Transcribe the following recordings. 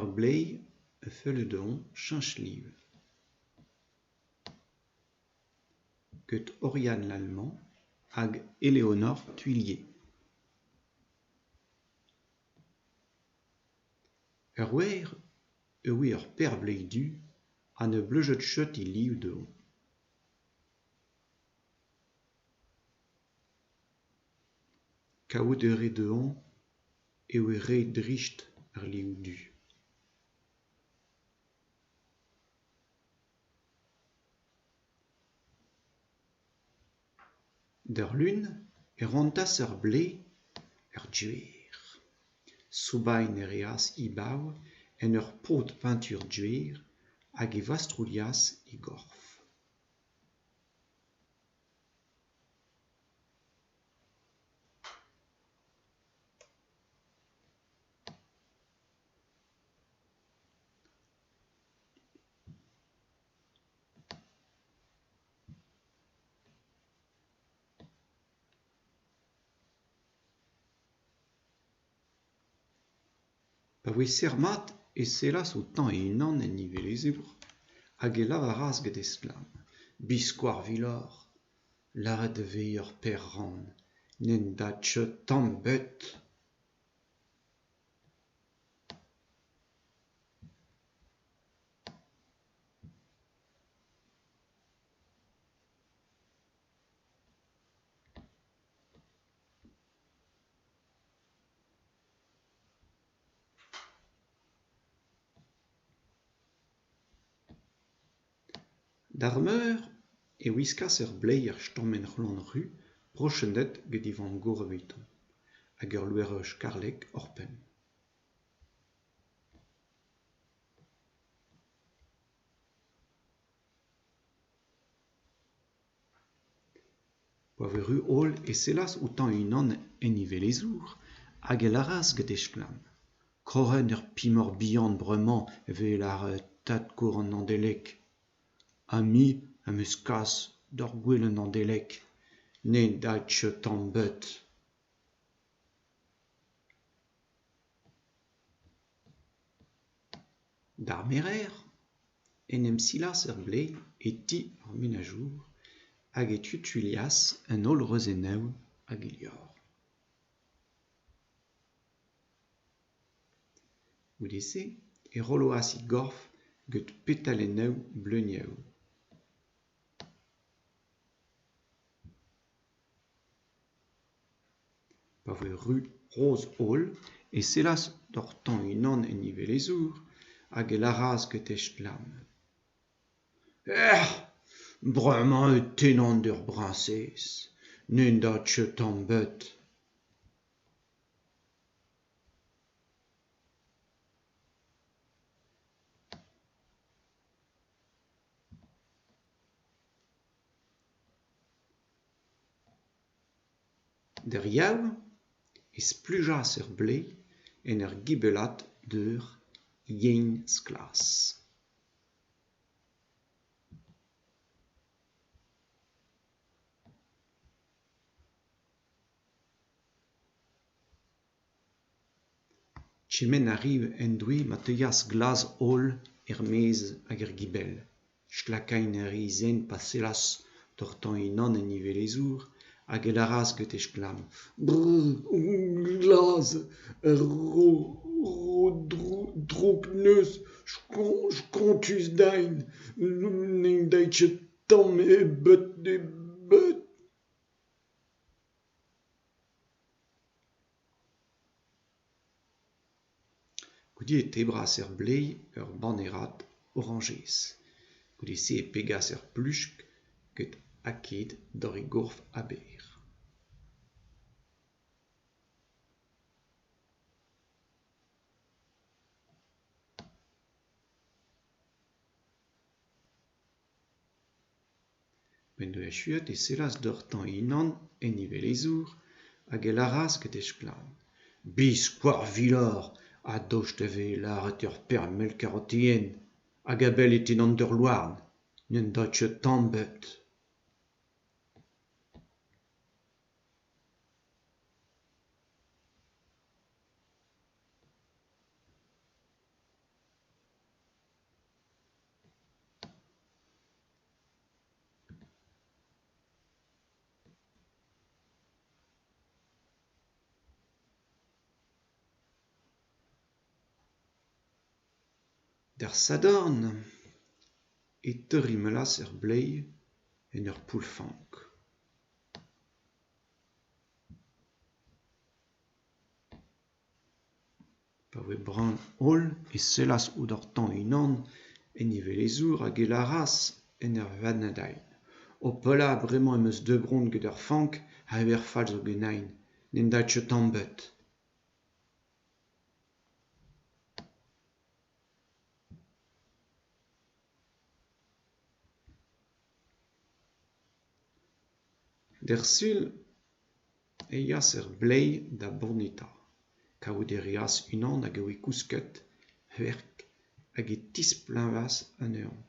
blei feuledon chanchliv. Que Oriane l'Allemand hag Éléonore Tuillier. Wer oui père blei du a ne bleujet chet I liv deon. Kaout re deon re dricht ar liv du. Der lun rantas blei duer. Soubain reas I bau en pot peintur duer hag vastroulias I gorf. Pa voe sermat selas o tan unan en nivelezur hag lavaras gant esklam. Biskoar vilor, lavaret da vez ur per ran, n'en da tche tamm bet. D'ar meur whiskas blei ar stammenn c'hoant ruz prochendet gant ivan gourveton, hag ur loueroj karlek orpenn. Pa voe ruz holl selas outan unan en nivelezur hag laras gant esklam. Kroren ur pimor bihan bremañ evel ar tad kour an andelek. Ha mi am eus kas d'ar gwell an andelek, n'en da tche tamm bet. D'ar merer en em silas blei ti ar menajour hag tutulias un holl reuzennoù hag ilior. Goude-se roloas I gorf gant petalennoù bleuniaoù. Pa voe ruz roz holl selas d'ar tan unan en nivelezur hag laras gant esklam. Bremañ tennan d'ur brincez, n'en da tche tamm bet. Der yaou splujas blei en gibelat d'eur yen sklas. Chemenn arriv en doue ma teuias glas holl mez hag gibel. Stlakañ zen pa selas d'ar tan unan en nivelezur hag laras gant esklam. Glas, drouk neus, skontus dain, n'en da tche tamm bet. Goude tebras blei ur bannerad orangez. Goude-se pegas plusk gant aked d'ar gorf aber. Ben de chuet selas d'ur tan unan en nivelezur hag laras gant esklam. Biskoar vilor, ha dost eve lavaret ur per melkarotien hag abel tennan d'ur louarn, n'en da tche tamm bet. Der sadorn et terimelas blei en poulfank. Pa oe bran holl e sellas ou d'ortan unan en ivelezour hag e laras en vadnadain. O pola bremañ em eus debron gant ur fank a ever fall zo ganin, n'en dait ket tamm bet. Der sul eias blei da bornita. Kaout e reas unan hag e oe kousket, verk hag e tis planvas an eon.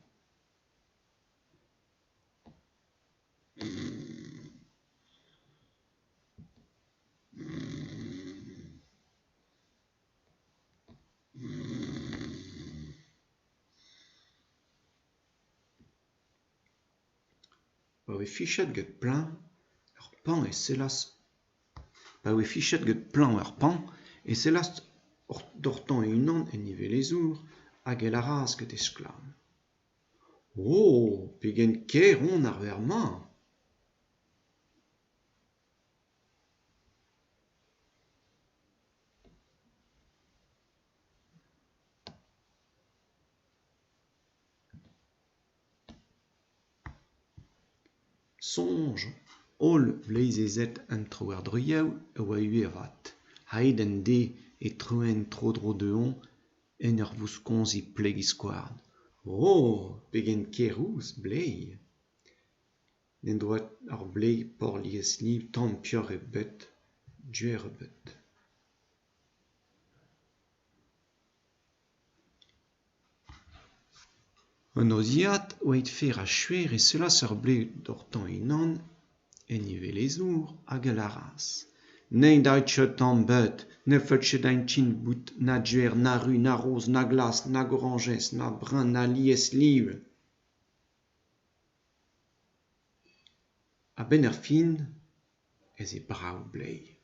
Pa oe fichet gant plan ur pan e sellas. Pa oe fichet gant plan ur pan e sellas d'ortan unan en ivelezour hag e laras gant e sklam. Oh, pegen ker on ar ver-mañ. Sonj, holl bleizezet an tro ar druioù e oa uevat. Heid en de e treuen tro-dro deon en ur vouskonzi plegis skouarn. Oh, pegen kerouz blei. N'en doat ar blei por lies liv tamm pioc'h e bet, duer e bet. Un oziad oait fer a chuer e sellas ur blei d'ortan unan en ivelezour hag e laras. N'en dait ket tamm bet, ne fet ket ein tin bout na duer, na ru, na roz, na glas, na gorangez, na brin, na lies liv. A ben ur fin, ez e brav blei.